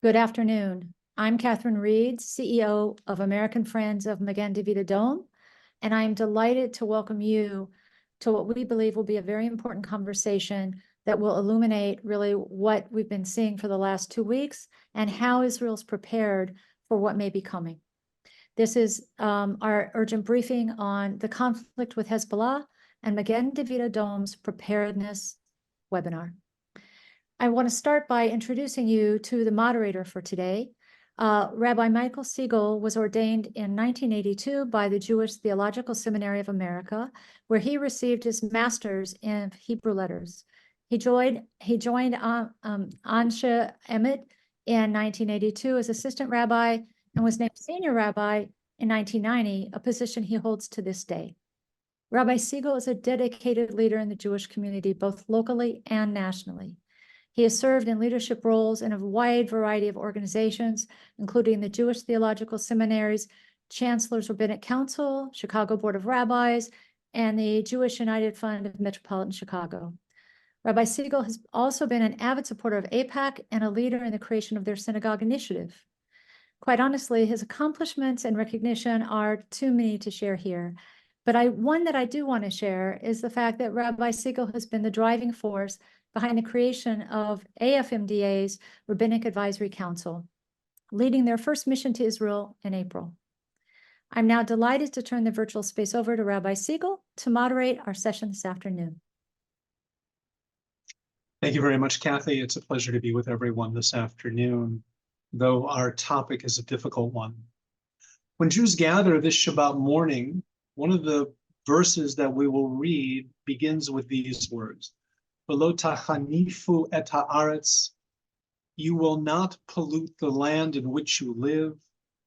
Good afternoon. I'm Catherine Reed, CEO of American Friends of Magen Adom, and I am delighted to welcome you to what we believe will be a very important conversation that will illuminate really what we've been seeing for the last 2 weeks and how Israel's prepared for what may be coming. This is our urgent briefing on the conflict with Hezbollah and Magen Adom's preparedness webinar. I want to start by introducing you to the moderator for today. Rabbi Michael Siegel was ordained in 1982 by the Jewish Theological Seminary of America, where he received his master's in Hebrew letters. He joined Anshe Emet in 1982 as assistant rabbi and was named senior rabbi in 1990, a position he holds to this day. Rabbi Siegel is a dedicated leader in the Jewish community, both locally and nationally. He has served in leadership roles in a wide variety of organizations, including the Jewish Theological Seminary's Chancellor's Rabbinic Council, Chicago Board of Rabbis, and the Jewish United Fund of Metropolitan Chicago. Rabbi Siegel has also been an avid supporter of AIPAC and a leader in the creation of their synagogue initiative. Quite honestly, his accomplishments and recognition are too many to share here. But one that I do want to share is the fact that Rabbi Siegel has been the driving force behind the creation of AFMDA's Rabbinic Advisory Council, leading their first mission to Israel in April. I'm now delighted to turn the virtual space over to Rabbi Siegel to moderate our session this afternoon. Thank you very much, Kathy. It's a pleasure to be with everyone this afternoon, though our topic is a difficult one. When Jews gather this Shabbat morning, one of the verses that we will read begins with these words: "V'lo tachanifu et haaretz," you will not pollute the land in which you live,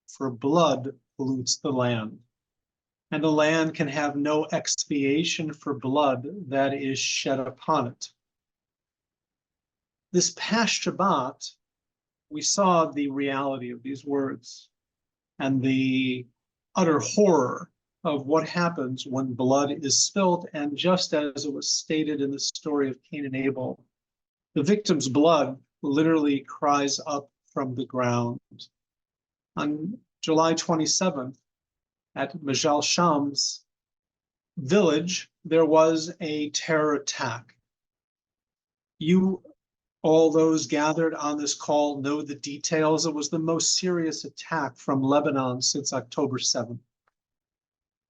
for blood pollutes the land. And the land can have no expiation for blood that is shed upon it. This past Shabbat, we saw the reality of these words and the utter horror of what happens when blood is spilled. And just as it was stated in the story of Cain and Abel, the victim's blood literally cries up from the ground. On July 27th, at Majdal Shams village, there was a terror attack. All those gathered on this call know the details. It was the most serious attack from Lebanon since October 7th.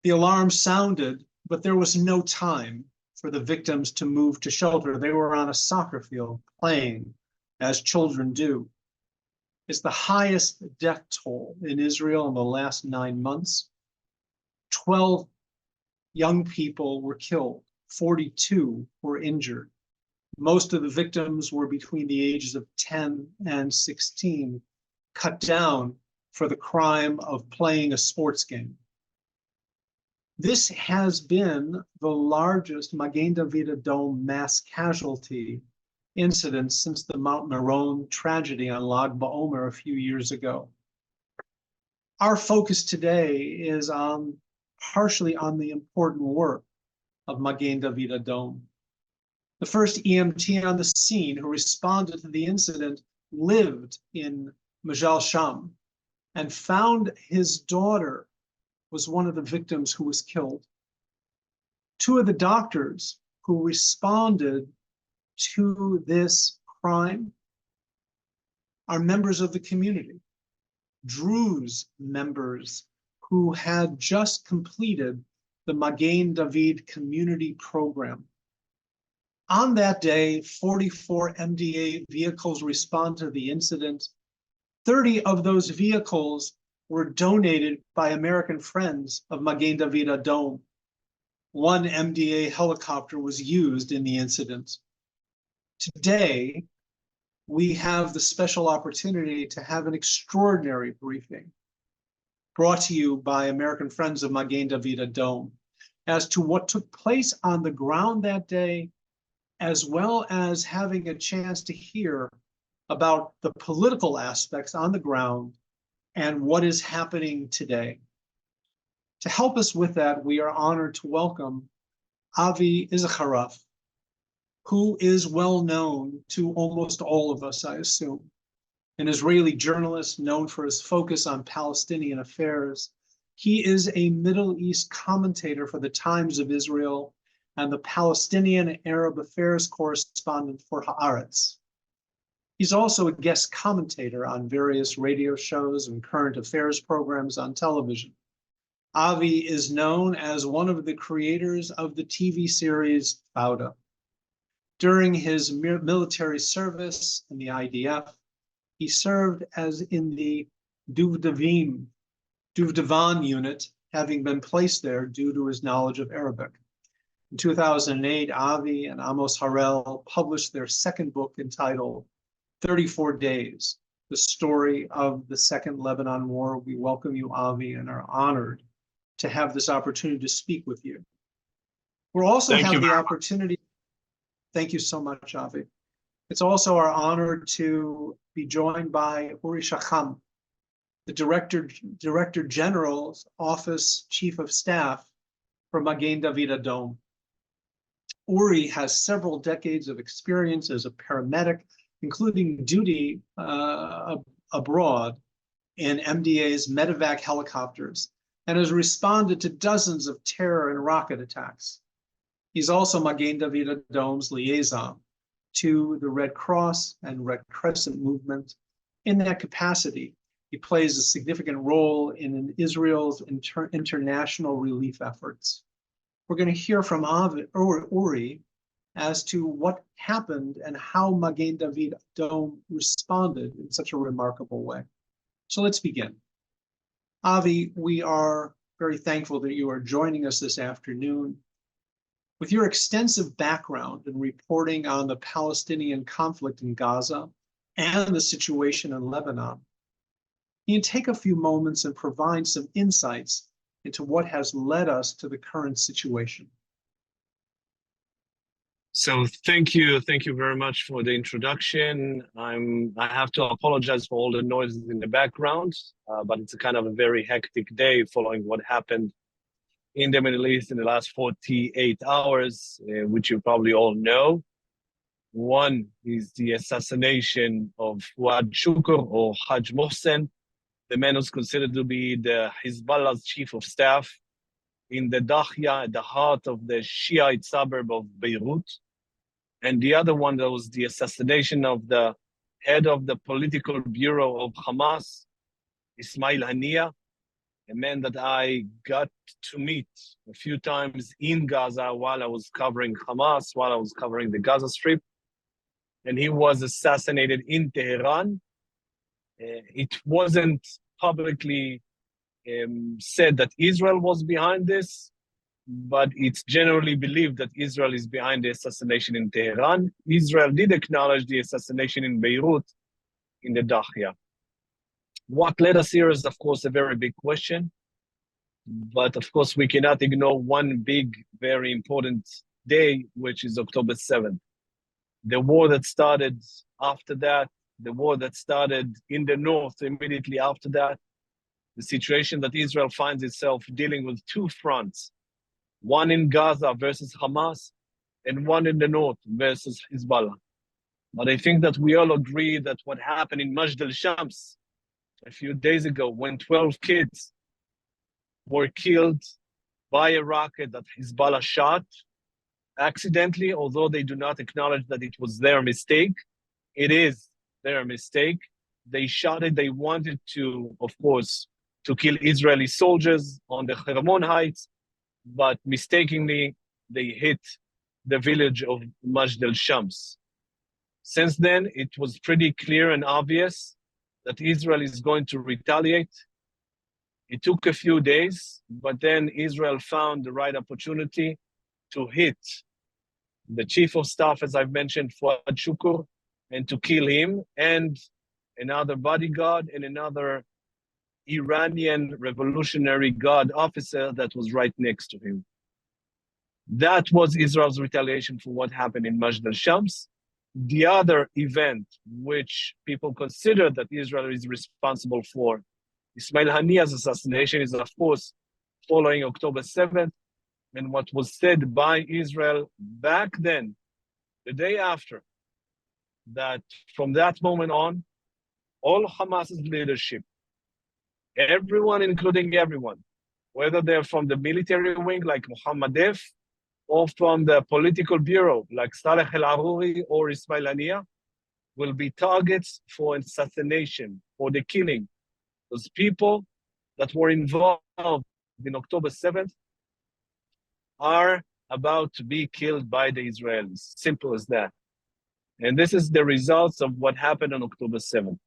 The alarm sounded, but there was no time for the victims to move to shelter. They were on a soccer field playing, as children do. It's the highest death toll in Israel in the last 9 months. 12 young people were killed, 42 were injured. Most of the victims were between the ages of 10 and 16, cut down for the crime of playing a sports game. This has been the largest Magen Adom mass casualty incident since the Mount Meron tragedy on Lag BaOmer a few years ago. Our focus today is partially on the important work of Magen Adom. The first EMT on the scene who responded to the incident lived in Majdal Shams and found his daughter was one of the victims who was killed. 2 of the doctors who responded to this crime are members of the community, Druze members who had just completed the Magen David community program. On that day, 44 MDA vehicles responded to the incident. 30 of those vehicles were donated by American Friends of Magen Adom. 1 MDA helicopter was used in the incident. Today, we have the special opportunity to have an extraordinary briefing brought to you by American Friends of Magen Adom as to what took place on the ground that day, as well as having a chance to hear about the political aspects on the ground and what is happening today. To help us with that, we are honored to welcome Avi Issacharoff, who is well known to almost all of us, I assume. an Israeli journalist known for his focus on Palestinian affairs. He is a Middle East commentator for the Times of Israel and the Palestinian Arab Affairs correspondent for Haaretz. He's also a guest commentator on various radio shows and current affairs programs on television. Avi is known as one of the creators of the TV series Fauda. During his military service in the IDF, he served as in the Duvdevan unit, having been placed there due to his knowledge of Arabic. In 2008, Avi and Amos Harel published their second book entitled 34 Days, the story of the Second Lebanon War. We welcome you, Avi, and are honored to have this opportunity to speak with you. We'll also have the opportunity. Thank you so much, Avi. It's also our honor to be joined by Uri Shacham, the Director General's Office Chief of Staff for Magen David Adom. Uri has several decades of experience as a paramedic, including duty abroad in MDA's medevac helicopters, and has responded to dozens of terror and rocket attacks. He's also Magen David Adom's liaison to the Red Cross and Red Crescent movement. In that capacity, he plays a significant role in Israel's international relief efforts. We're going to hear from Uri as to what happened and how Magen David Adom responded in such a remarkable way. So let's begin. Avi, we are very thankful that you are joining us this afternoon. With your extensive background in reporting on the Palestinian conflict in Gaza and the situation in Lebanon, can you take a few moments and provide some insights into what has led us to the current situation? So thank you very much for the introduction. I have to apologize for all the noises in the background, but it's a kind of a very hectic day following what happened in the Middle East in the last 48 hours, which you probably all know. One is the assassination of Fuad Shukr, or Haj Mohsen, the man who's considered to be the Hezbollah's chief of staff in the Dahya, at the heart of the Shiite suburb of Beirut. And the other one, that was the assassination of the head of the political bureau of Hamas, Ismail Haniyeh, a man that I got to meet a few times in Gaza while I was covering Hamas, while I was covering the Gaza Strip. And he was assassinated in Tehran. It wasn't publicly said that Israel was behind this, but it's generally believed that Israel is behind the assassination in Tehran. Israel did acknowledge the assassination in Beirut, in the Dahya. What led us here is, of course, a very big question. But of course, we cannot ignore one big, very important day, which is October 7th. The war that started after that, the war that started in the north immediately after that, the situation that Israel finds itself dealing with two fronts, one in Gaza versus Hamas, and one in the north versus Hezbollah. But I think that we all agree that what happened in Majdal Shams a few days ago, when 12 kids were killed by a rocket that Hezbollah shot accidentally, although they do not acknowledge that it was their mistake. It is their mistake. They shot it. They wanted to, of course, to kill Israeli soldiers on the Hermon Heights, but mistakenly, they hit the village of Majdal Shams. Since then, it was pretty clear and obvious that Israel is going to retaliate. It took a few days, but then Israel found the right opportunity to hit the chief of staff, as I've mentioned, Fuad Shukr, and to kill him and another bodyguard and another Iranian Revolutionary Guard officer that was right next to him. That was Israel's retaliation for what happened in Majdal Shams. The other event, which people consider that Israel is responsible for, Ismail Haniyeh's assassination, is of course following October 7th, and what was said by Israel back then, the day after, that from that moment on, all Hamas's leadership, everyone, including everyone, whether they're from the military wing like Mohammed Def, or from the political bureau like Saleh El-Arouri or Ismail Haniyeh, will be targets for assassination, for the killing. Those people that were involved in October 7th are about to be killed by the Israelis. Simple as that. And this is the results of what happened on October 7th.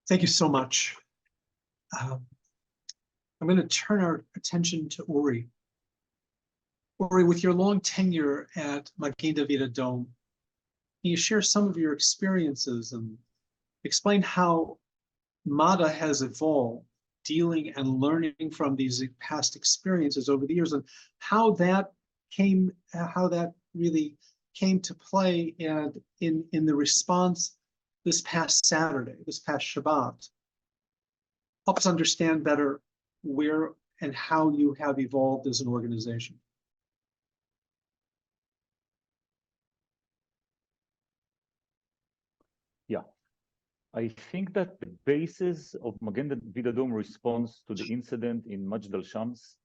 Thank you so much. I'm going to turn our attention to Uri. Uri, with your long tenure at Magen David Adom, can you share some of your experiences and explain how MADA has evolved, dealing and learning from these past experiences over the years, and how that really came to play and in the response this past Saturday, this past Shabbat? Help us understand better where and how you have evolved as an organization. Yeah, I think that the basis of Magen David Adom response to the incident in Majdal Shams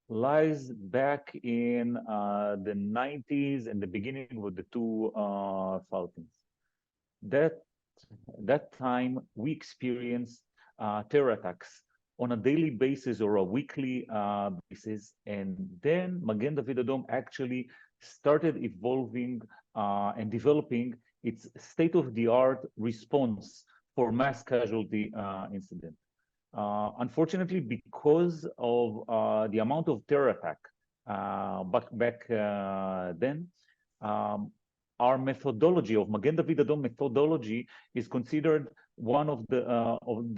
lies back in the 90s and the beginning of the 2000s. That time we experienced terror attacks on a daily basis or a weekly basis, and then Magen David Adom actually started evolving and developing its state-of-the-art response for mass casualty incident. Unfortunately, because of the amount of terror attack back then, our methodology of Magen David Adom methodology is considered one of the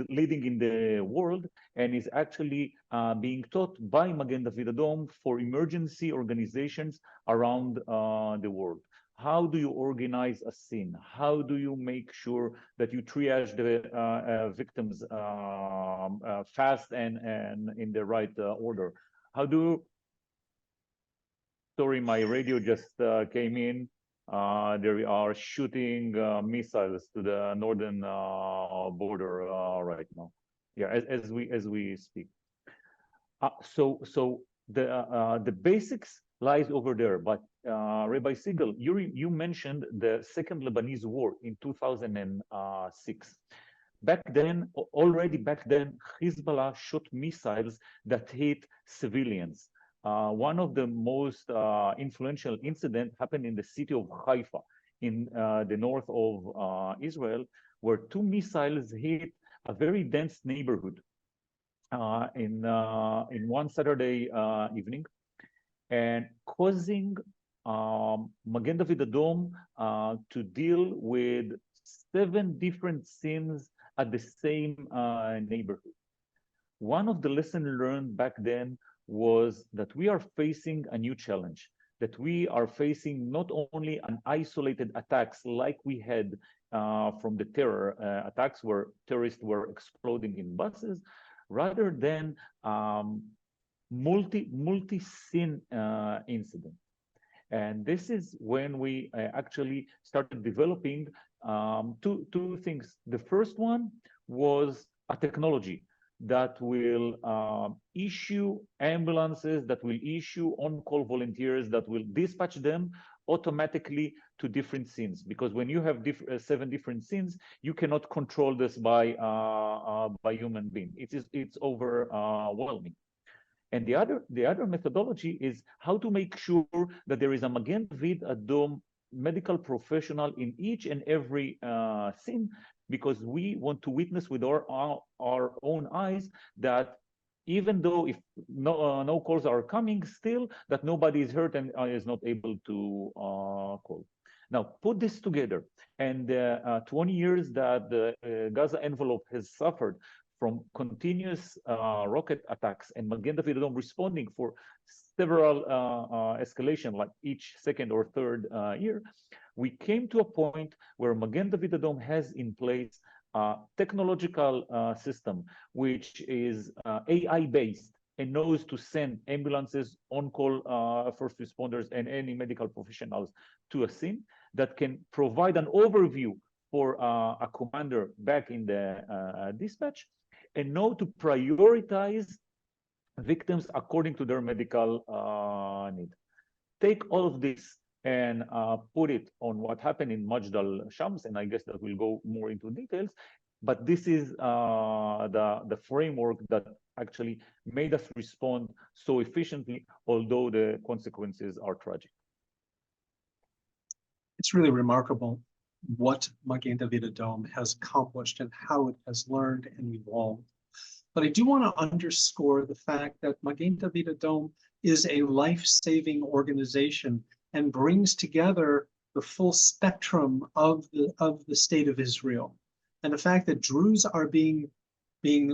leading in the world, and is actually being taught by Magen David Adom for emergency organizations around the world. How do you organize a scene? How do you make sure that you triage the victims fast and in the right order? How do sorry, my radio just came in. They are shooting missiles to the northern border right now. Yeah, as we speak. So the basics lies over there. But Rabbi Siegel, you mentioned the Second Lebanese War in 2006. Already back then, Hezbollah shot missiles that hit civilians. One of the most influential incidents happened in the city of Haifa in the north of Israel, where two missiles hit a very dense neighborhood in one Saturday evening, and causing Magen David Adom to deal with 7 different scenes at the same neighborhood. One of the lessons learned back then was that we are facing a new challenge, that we are facing not only an isolated attacks like we had from the terror attacks where terrorists were exploding in buses, rather than multi-scene incident. And this is when we actually started developing two things. The first one was a technology that will issue ambulances, that will issue on-call volunteers, that will dispatch them automatically to different scenes. Because when you have 7 different scenes, you cannot control this by human being. It's overwhelming. And the other methodology is how to make sure that there is a Magen David Adom medical professional in each and every scene, because we want to witness with our own eyes that even though if no calls are coming, still that nobody is hurt and is not able to call. Now put this together, and 20 years that the Gaza envelope has suffered from continuous rocket attacks, and Magen David Adom responding for several escalation, like each second or third year, we came to a point where Magen David Adom has in place a technological system which is AI-based, and knows to send ambulances, on-call first responders, and any medical professionals to a scene, that can provide an overview for a commander back in the dispatch, and know to prioritize victims according to their medical need. Take all of this and put it on what happened in Majdal Shams, and I guess that we'll go more into details, but this is the framework that actually made us respond so efficiently, although the consequences are tragic. It's really remarkable what Magen David Adom has accomplished and how it has learned and evolved. But I do want to underscore the fact that Magen David Adom is a life-saving organization and brings together the full spectrum of the state of Israel. And the fact that Druze are being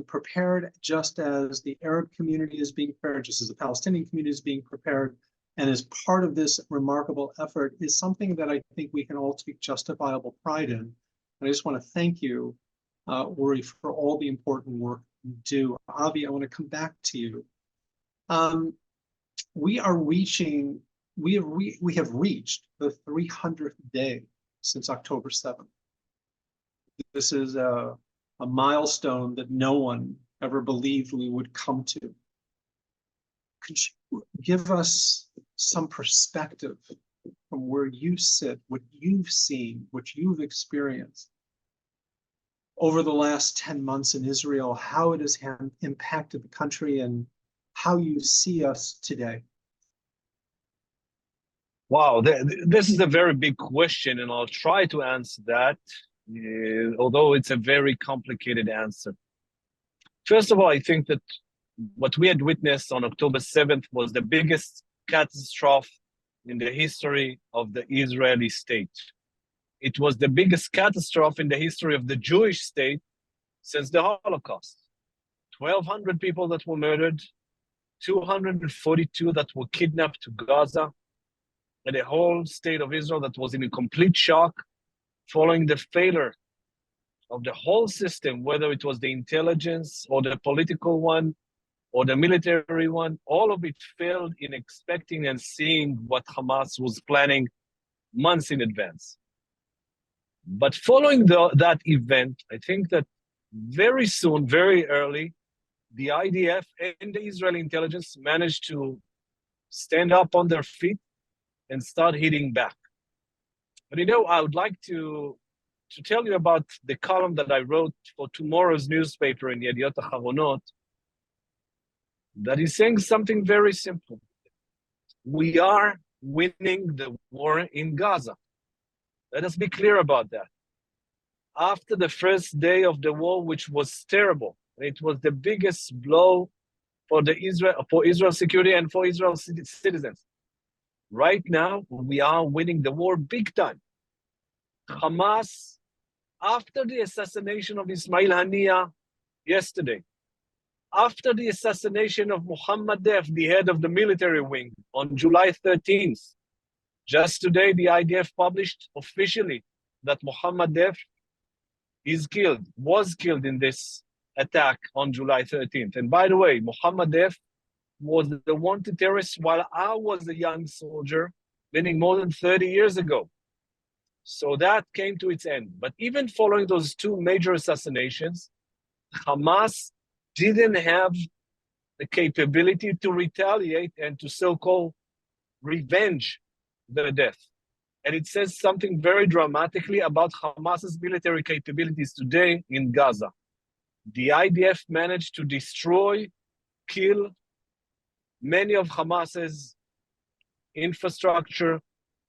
prepared just as the Arab community is being prepared, just as the Palestinian community is being prepared, and as part of this remarkable effort is something that I think we can all take justifiable pride in. And I just want to thank you, Uri, for all the important work you do. Avi, I want to come back to you. We have reached the 300th day since October 7th. This is a milestone that no one ever believed we would come to. Could you give us some perspective from where you sit, what you've seen, what you've experienced over the last 10 months in Israel, how it has impacted the country and how you see us today? Wow, this is a very big question, and I'll try to answer that, although it's a very complicated answer. First of all, I think that what we had witnessed on October 7th was the biggest catastrophe in the history of the Israeli state. It was the biggest catastrophe in the history of the Jewish state since the Holocaust. 1,200 people that were murdered, 242 that were kidnapped to Gaza, and the whole state of Israel that was in a complete shock following the failure of the whole system, whether it was the intelligence or the political one or the military one. All of it failed in expecting and seeing what Hamas was planning months in advance. But following that event, I think that very soon, very early, the IDF and the Israeli intelligence managed to stand up on their feet and start hitting back. But I would like to tell you about the column that I wrote for tomorrow's newspaper in Yediot Aharonot, that is saying something very simple. We are winning the war in Gaza. Let us be clear about that. After the first day of the war, which was terrible, it was the biggest blow for Israel's security and for Israel's citizens. Right now, we are winning the war big time. Hamas, after the assassination of Ismail Haniyeh yesterday, after the assassination of Mohammad Def, the head of the military wing, on July 13th, just today, the IDF published officially that Mohammad Def was killed in this attack on July 13th. And by the way, Mohammad Def was the wanted terrorist while I was a young soldier, meaning more than 30 years ago. So that came to its end. But even following those two major assassinations, Hamas didn't have the capability to retaliate and to so-called revenge their death. And it says something very dramatically about Hamas's military capabilities today in Gaza. The IDF managed to destroy, kill many of Hamas's infrastructure,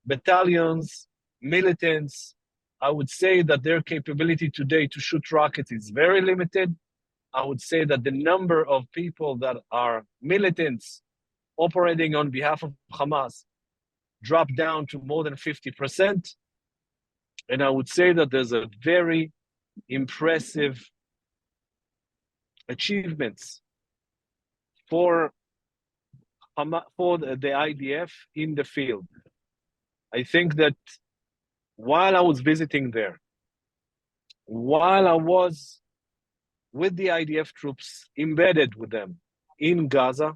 battalions, militants. I would say that their capability today to shoot rockets is very limited. I would say that the number of people that are militants operating on behalf of Hamas dropped down to more than 50%. And I would say that there's a very impressive achievements for the IDF in the field. I think that while I was visiting there, while I was with the IDF troops, embedded with them, in Gaza.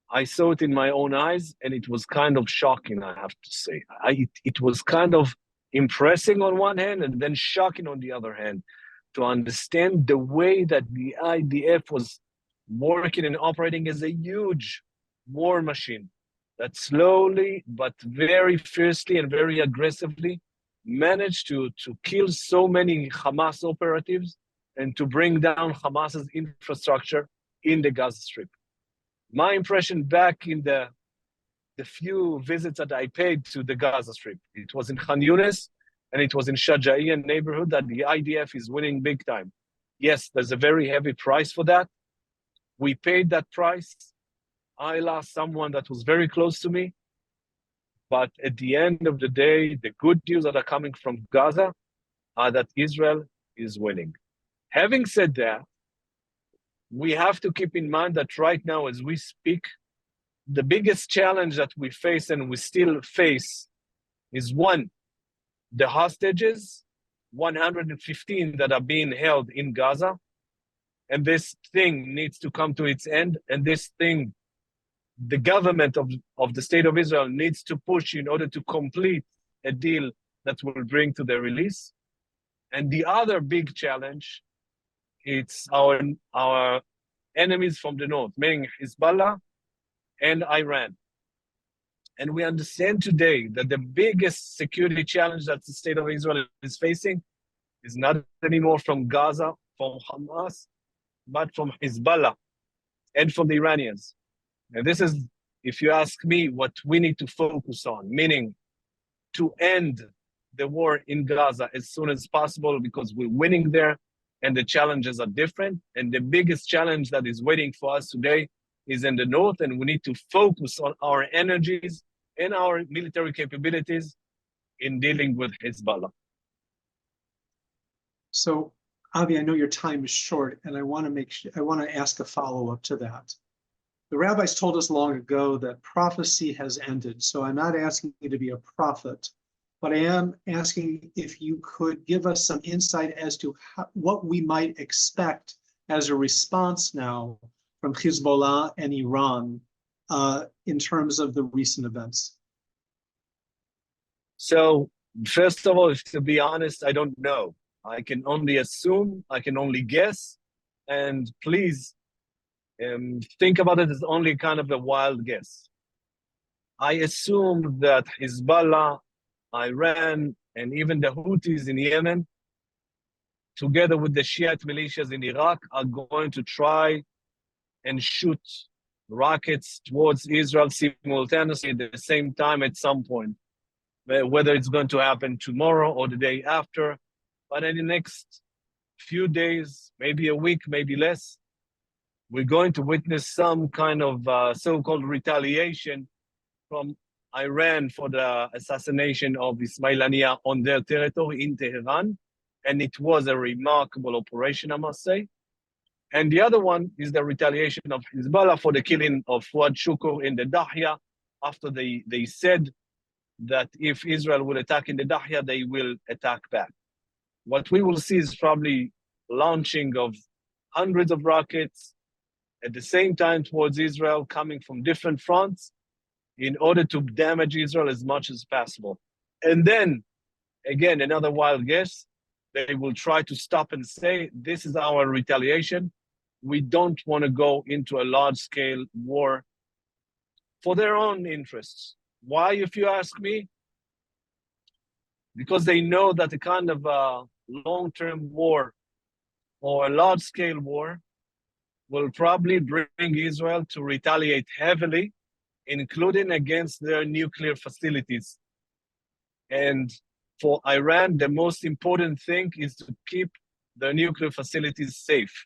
I saw it in my own eyes, and it was kind of shocking, I have to say. It was kind of impressing on one hand and then shocking on the other hand to understand the way that the IDF was working and operating as a huge war machine that slowly but very fiercely and very aggressively managed to kill so many Hamas operatives and to bring down Hamas's infrastructure in the Gaza Strip. My impression back in the few visits that I paid to the Gaza Strip, it was in Khan Yunis and it was in Shajaiya neighborhood, that the IDF is winning big time. Yes, there's a very heavy price for that. We paid that price. I lost someone that was very close to me. But at the end of the day, the good news that are coming from Gaza are that Israel is winning. Having said that, we have to keep in mind that right now, as we speak, the biggest challenge that we face and we still face is one, the hostages, 115 that are being held in Gaza. And this thing needs to come to its end. And this thing, the government of the state of Israel needs to push in order to complete a deal that will bring to their release. And the other big challenge, it's our enemies from the north, meaning Hezbollah and Iran. And we understand today that the biggest security challenge that the state of Israel is facing is not anymore from Gaza, from Hamas, but from Hezbollah and from the Iranians. And this is, if you ask me, what we need to focus on, meaning to end the war in Gaza as soon as possible, because we're winning there and the challenges are different. And the biggest challenge that is waiting for us today is in the north, and we need to focus on our energies and our military capabilities in dealing with Hezbollah. So, Avi, I know your time is short, and I want to ask a follow-up to that. The rabbis told us long ago that prophecy has ended. So I'm not asking you to be a prophet, but I am asking if you could give us some insight as to what we might expect as a response now from Hezbollah and Iran in terms of the recent events. So first of all, to be honest, I don't know. I can only assume, I can only guess, and please think about it as only kind of a wild guess. I assume that Hezbollah, Iran, and even the Houthis in Yemen, together with the Shiite militias in Iraq, are going to try and shoot rockets towards Israel simultaneously at the same time at some point. Whether it's going to happen tomorrow or the day after, but in the next few days, maybe a week, maybe less, we're going to witness some kind of so-called retaliation from Iran for the assassination of Ismail Haniyeh on their territory in Tehran. And it was a remarkable operation, I must say. And the other one is the retaliation of Hezbollah for the killing of Fuad Shukr in the Dahya, after they said that if Israel will attack in the Dahya, they will attack back. What we will see is probably launching of hundreds of rockets at the same time towards Israel, coming from different fronts in order to damage Israel as much as possible. And then, again, another wild guess, they will try to stop and say, this is our retaliation. We don't want to go into a large-scale war for their own interests. Why, if you ask me? Because they know that a kind of long-term war or a large-scale war will probably bring Israel to retaliate heavily, including against their nuclear facilities. And for Iran, the most important thing is to keep their nuclear facilities safe.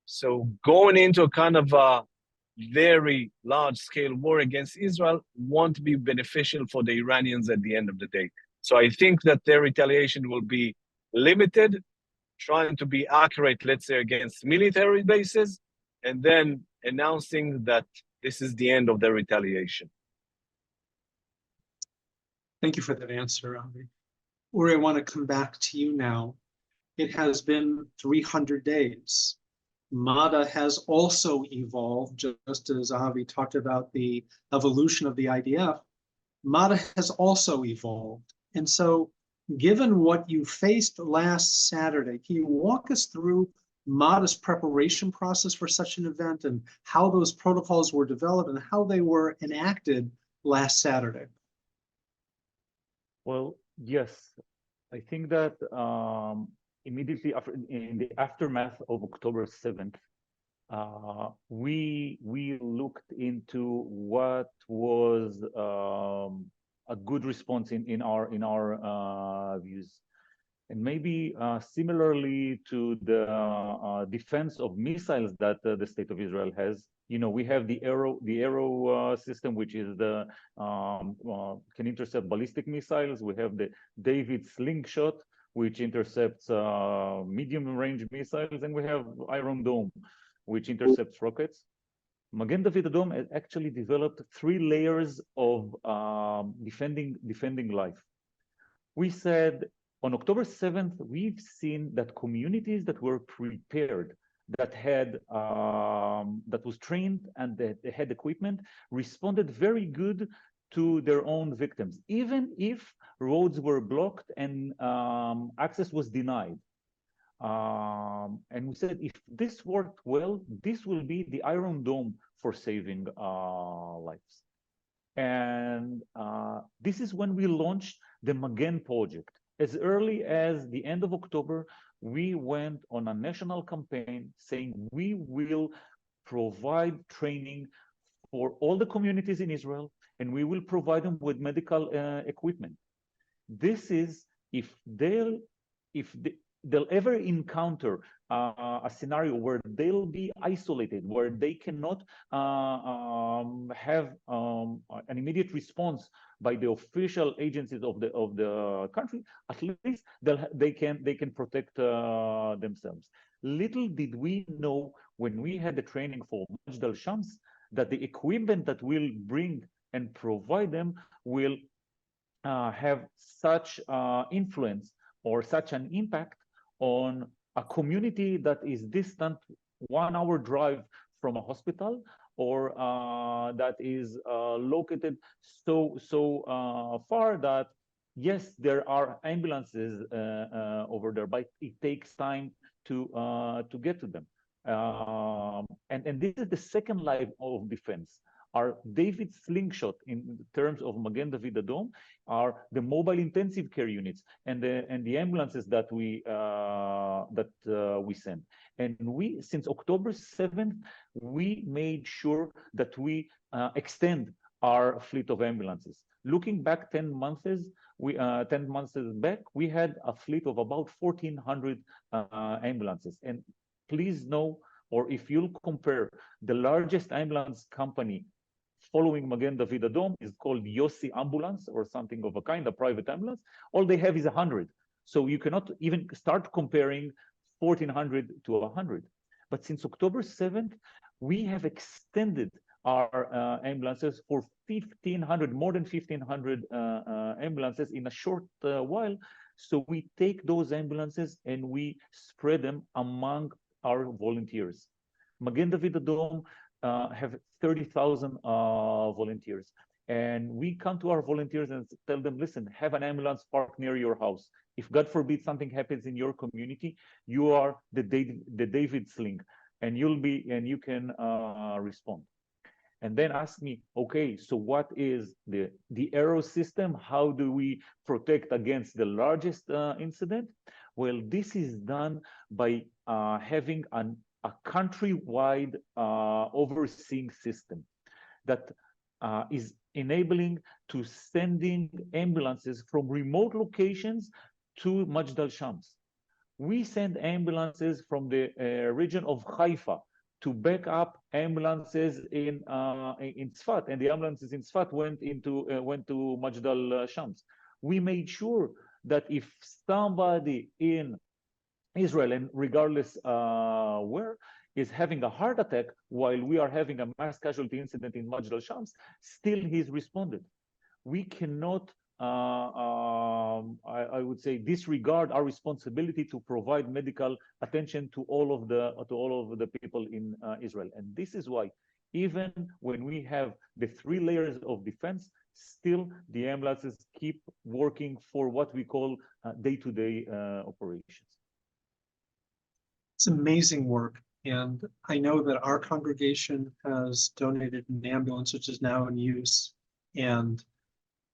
So going into a kind of a very large-scale war against Israel won't be beneficial for the Iranians at the end of the day. So I think that their retaliation will be limited, trying to be accurate, let's say, against military bases, and then announcing that this is the end of their retaliation. Thank you for that answer, Avi. Uri, I want to come back to you now. It has been 300 days MADA has also evolved, just as Avi talked about the evolution of the IDF. MADA has also evolved. And so, given what you faced last Saturday, can you walk us through MADA's preparation process for such an event and how those protocols were developed and how they were enacted last Saturday? Well, yes, I think that immediately after, in the aftermath of October 7th, we looked into what was a good response in our views, and maybe similarly to the defense of missiles that the state of Israel has. You know, we have the arrow system, which is the can intercept ballistic missiles. We have the David slingshot, which intercepts medium-range missiles, and we have Iron Dome, which intercepts rockets. Magen David Adom has actually developed 3 layers of defending life. We said on October 7th, we've seen that communities that were prepared, that had that was trained and that they had equipment, responded very good to their own victims, even if roads were blocked and access was denied. And we said, if this worked well, this will be the Iron Dome for saving lives. And this is when we launched the Magen project. As early as the end of October, we went on a national campaign saying we will provide training for all the communities in Israel, and we will provide them with medical equipment. This is if they'll ever encounter a scenario where they'll be isolated, where they cannot have an immediate response by the official agencies of the country, at least they can protect themselves. Little did we know when we had the training for Majdal Shams that the equipment that we'll bring and provide them will have such influence or such an impact on a community that is distant 1 hour drive from a hospital, or that is located so far that yes, there are ambulances over there, but it takes time to get to them. And this is the second line of defense. Our David slingshot, in terms of Magen David Adom, are the mobile intensive care units and the ambulances that we send. And we, since October 7th, we made sure that we extend our fleet of ambulances. Looking back 10 months back, we had a fleet of about 1,400 ambulances. And please know, or if you'll compare, the largest ambulance company following Magen David Adom is called Yossi Ambulance, or something of a kind, a private ambulance. All they have is 100. So you cannot even start comparing 1,400 to 100. But since October 7th, we have extended our ambulances for 1,500, more than 1,500 ambulances in a short while. So we take those ambulances and we spread them among our volunteers. Magen David Adom have 30,000 volunteers. And we come to our volunteers and tell them, listen, have an ambulance parked near your house. If God forbid something happens in your community, you are the David sling, and you can respond. And then ask me, okay, so what is the arrow system? How do we protect against the largest incident? Well, this is done by having a countrywide overseeing system that is enabling to sending ambulances from remote locations to Majdal Shams. We send ambulances from the region of Haifa to back up ambulances in Tzfat, and the ambulances in Tzfat went to Majdal Shams. We made sure that if somebody in Israel, and regardless where, is having a heart attack while we are having a mass casualty incident in Majdal Shams, still he's responded. We cannot I would say, disregard our responsibility to provide medical attention to all of the people in Israel. And this is why, even when we have the 3 layers of defense, still the ambulances keep working for what we call day-to-day operations. It's amazing work. And I know that our congregation has donated an ambulance, which is now in use. And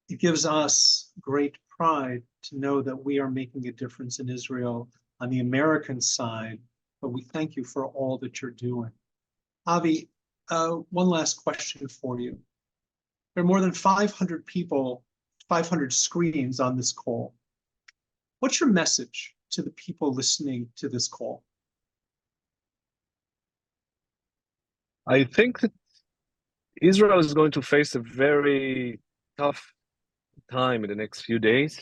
it gives us great pride to know that we are making a difference in Israel on the American side, but we thank you for all that you're doing. Avi, one last question for you. There are more than 500 people, 500 screens on this call. What's your message to the people listening to this call? I think that Israel is going to face a very tough time in the next few days.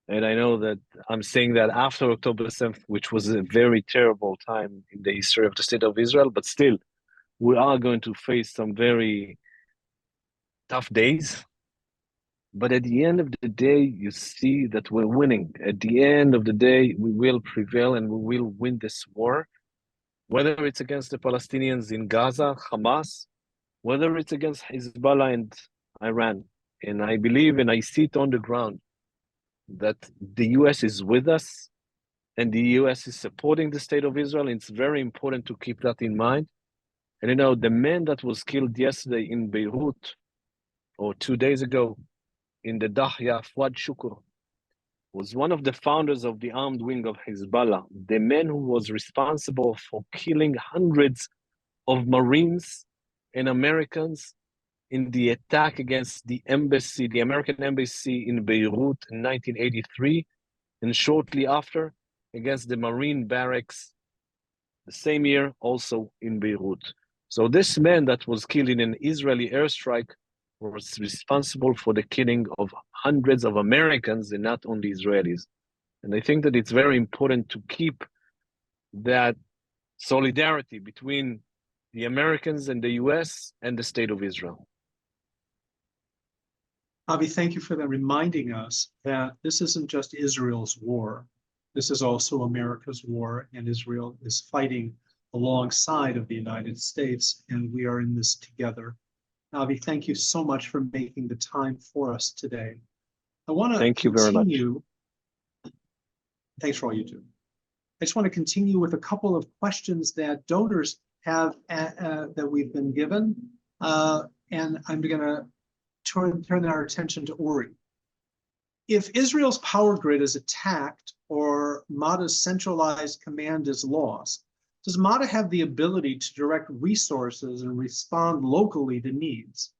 And I know that I'm saying that after October 7th, which was a very terrible time in the history of the state of Israel, but still, we are going to face some very tough days. But at the end of the day, you see that we're winning. At the end of the day, we will prevail and we will win this war, whether it's against the Palestinians in Gaza, Hamas, whether it's against Hezbollah and Iran. And I believe, and I see it on the ground, that the US is with us and the US is supporting the state of Israel. And it's very important to keep that in mind. And the man that was killed yesterday in Beirut, or 2 days ago, in the Dahya, Fuad Shukr, was one of the founders of the armed wing of Hezbollah, the man who was responsible for killing hundreds of Marines and Americans in the attack against the embassy, the American embassy in Beirut in 1983, and shortly after, against the Marine barracks the same year, also in Beirut. So this man that was killed in an Israeli airstrike was responsible for the killing of hundreds of Americans and not only Israelis. And I think that it's very important to keep that solidarity between the Americans and the US and the state of Israel. Avi, thank you for that, reminding us that this isn't just Israel's war. This is also America's war, and Israel is fighting alongside of the United States, and we are in this together. Avi, thank you so much for making the time for us today. I want to Thank you very much. Thanks for all you do. I just want to continue with a couple of questions that donors have that we've been given, and I'm going to turn our attention to Uri. If Israel's power grid is attacked or Mahdal's centralized command is lost, does Mahdal have the ability to direct resources and respond locally to needs?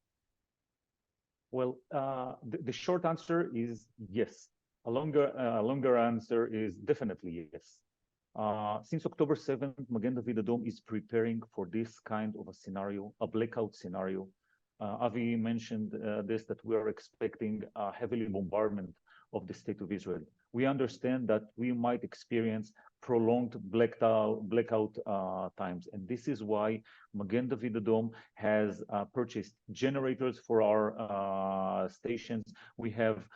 Well, the short answer is yes. A longer answer is definitely yes. Since October 7th, Magen Adom is preparing for this kind of a scenario, a blackout scenario. Avi mentioned this, that we are expecting a heavily bombardment of the state of Israel. We understand that we might experience prolonged blackout times. And this is why Magen Adom has purchased generators for our stations. We have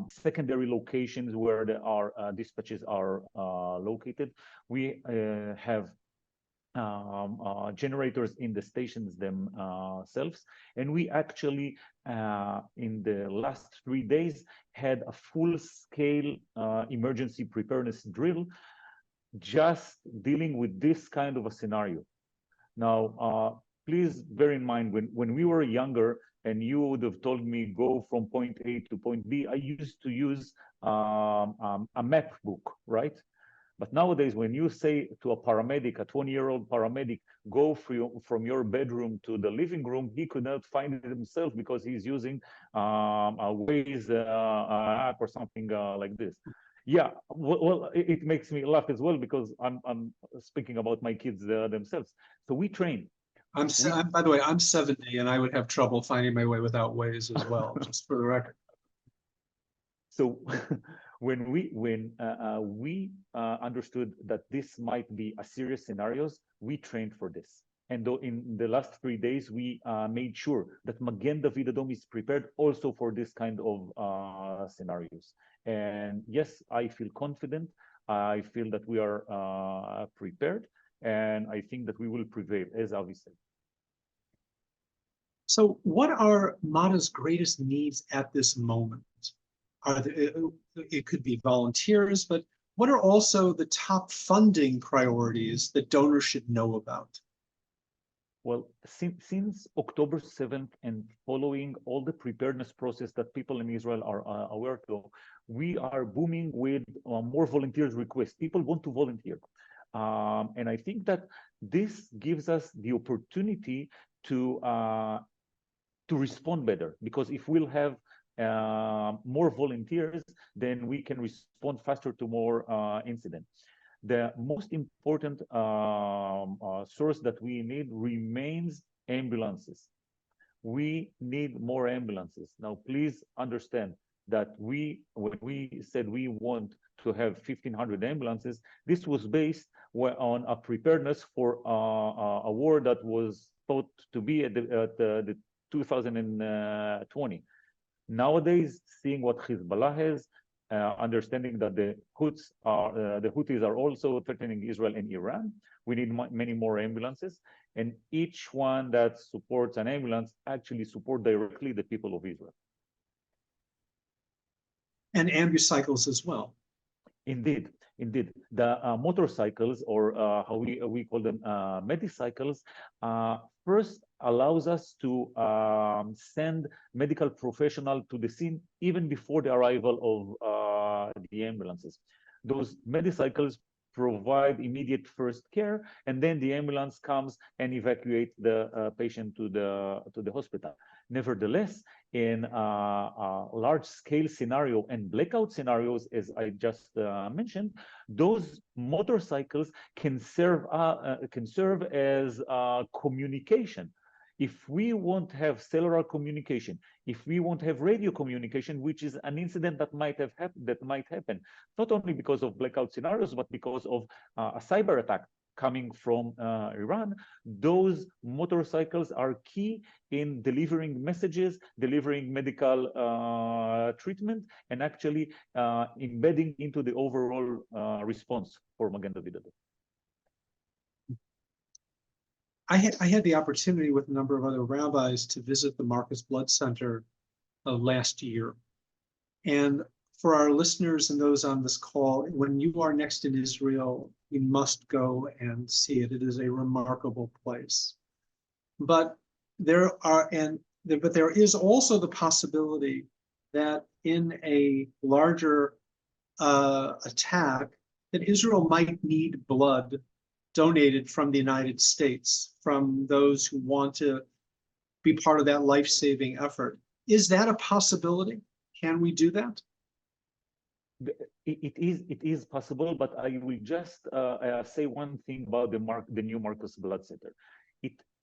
secondary locations where our dispatches are located. We have generators in the stations themselves. And we actually, in the last 3 days, had a full-scale emergency preparedness drill just dealing with this kind of a scenario. Now, please bear in mind, when we were younger and you would have told me go from point A to point B, I used to use a map book, right? But nowadays, when you say to a paramedic, a 20-year-old paramedic, go from your bedroom to the living room, he could not find it himself because he's using a Waze app or something like this. Yeah, well, it makes me laugh as well because I'm speaking about my kids themselves. So we train. By the way, I'm 70 and I would have trouble finding my way without Waze as well, just for the record. So when we understood that this might be a serious scenarios, we trained for this. And in the last 3 days, we made sure that Magen David Adom is prepared also for this kind of scenarios. And yes, I feel confident. I feel that we are prepared, and I think that we will prevail, as Avi said. So what are MADA's greatest needs at this moment? It could be volunteers, but what are also the top funding priorities that donors should know about? Well, since October 7th and following all the preparedness process that people in Israel are aware of, we are booming with more volunteers requests. People want to volunteer. And I think that this gives us the opportunity to respond better, because if we'll have more volunteers, then we can respond faster to more incidents. The most important source that we need remains ambulances. We need more ambulances. Now, please understand that when we said we want to have 1,500 ambulances, this was based on a preparedness for a war that was thought to be at the 2020. Nowadays, seeing what Hezbollah has, understanding that the Houthis are also threatening Israel and Iran, we need many more ambulances, and each one that supports an ambulance actually support directly the people of Israel. And ambucycles as well. Indeed. The motorcycles, or how we call them, medicycles, first allows us to send medical professional to the scene even before the arrival of the ambulances. Those medicycles provide immediate first care, and then the ambulance comes and evacuate the patient to the hospital. Nevertheless, in a large-scale scenario and blackout scenarios, as I just mentioned, those motorcycles can serve as communication. If we won't have cellular communication, if we won't have radio communication, which is an incident that might happen, not only because of blackout scenarios, but because of a cyber attack coming from Iran, those motorcycles are key in delivering messages, delivering medical treatment, and actually embedding into the overall response for Magen David Adom. I had the opportunity with a number of other rabbis to visit the Marcus Blood Center last year. And for our listeners and those on this call, when you are next in Israel, you must go and see it. It is a remarkable place. But there is also the possibility that in a larger attack, that Israel might need blood donated from the United States, from those who want to be part of that life-saving effort. Is that a possibility? Can we do that? It is possible, but I will just say one thing about the new Marcus Blood Center.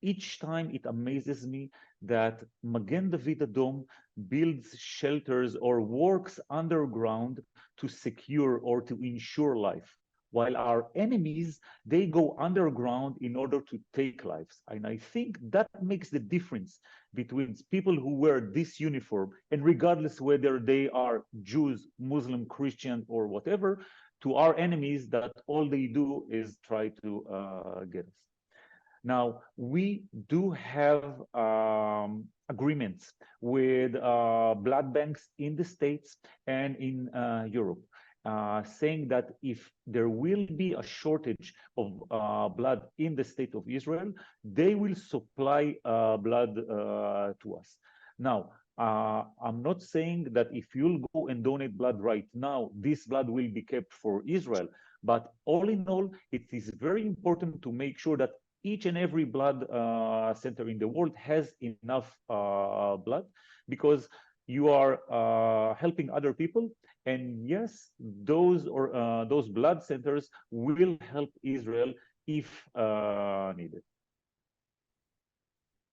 Each time it amazes me that Magen David Adom builds shelters or works underground to secure or to ensure life, while our enemies, they go underground in order to take lives. And I think that makes the difference between people who wear this uniform, and regardless whether they are Jews, Muslim, Christian, or whatever, to our enemies that all they do is try to get us. Now, we do have agreements with blood banks in the States and in Europe, saying that if there will be a shortage of blood in the state of Israel, they will supply blood to us. Now, I'm not saying that if you'll go and donate blood right now, this blood will be kept for Israel. But all in all, it is very important to make sure that each and every blood center in the world has enough blood, because you are helping other people. And yes, those blood centers will help Israel if needed.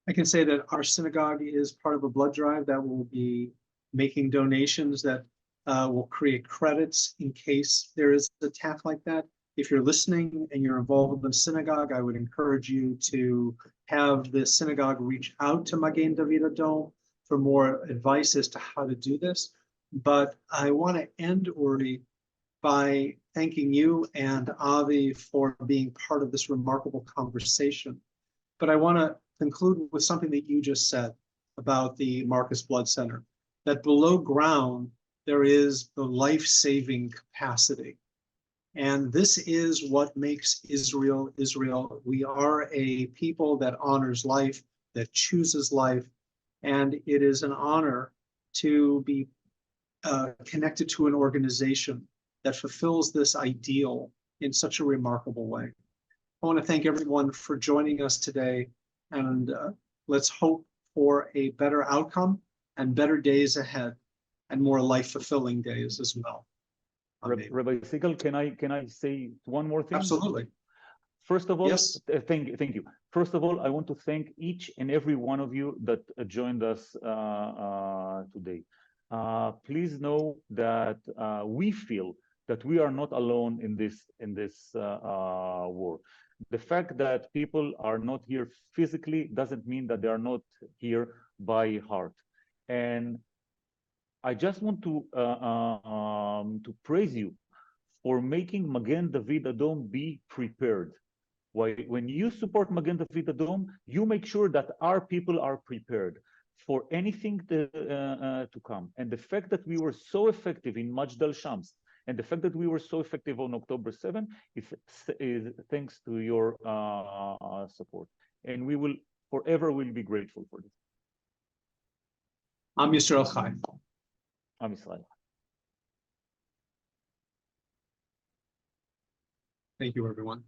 I can say that our synagogue is part of a blood drive that will be making donations that will create credits in case there is an attack like that. If you're listening and you're involved in the synagogue, I would encourage you to have the synagogue reach out to Magen David Adom for more advice as to how to do this. But I want to end, Uri, by thanking you and Avi for being part of this remarkable conversation. But I want to conclude with something that you just said about the Marcus Blood Center, that below ground, there is the life-saving capacity. And this is what makes Israel, Israel. We are a people that honors life, that chooses life. And it is an honor to be connected to an organization that fulfills this ideal in such a remarkable way. I want to thank everyone for joining us today, and let's hope for a better outcome and better days ahead and more life-fulfilling days as well. Rabbi Siegel, can I say one more thing? Absolutely. First of all, yes. Thank you. First of all, I want to thank each and every one of you that joined us today. Please know that we feel that we are not alone in this war. The fact that people are not here physically doesn't mean that they are not here by heart. And I just want to praise you for making Magen David Adom be prepared. When you support Magen David Adom, you make sure that our people are prepared for anything to come. And the fact that we were so effective in Majdal Shams, and the fact that we were so effective on October 7 is thanks to your support. And we will forever be grateful for this. Am Yisrael Chai. Am Yisrael. Thank you, everyone.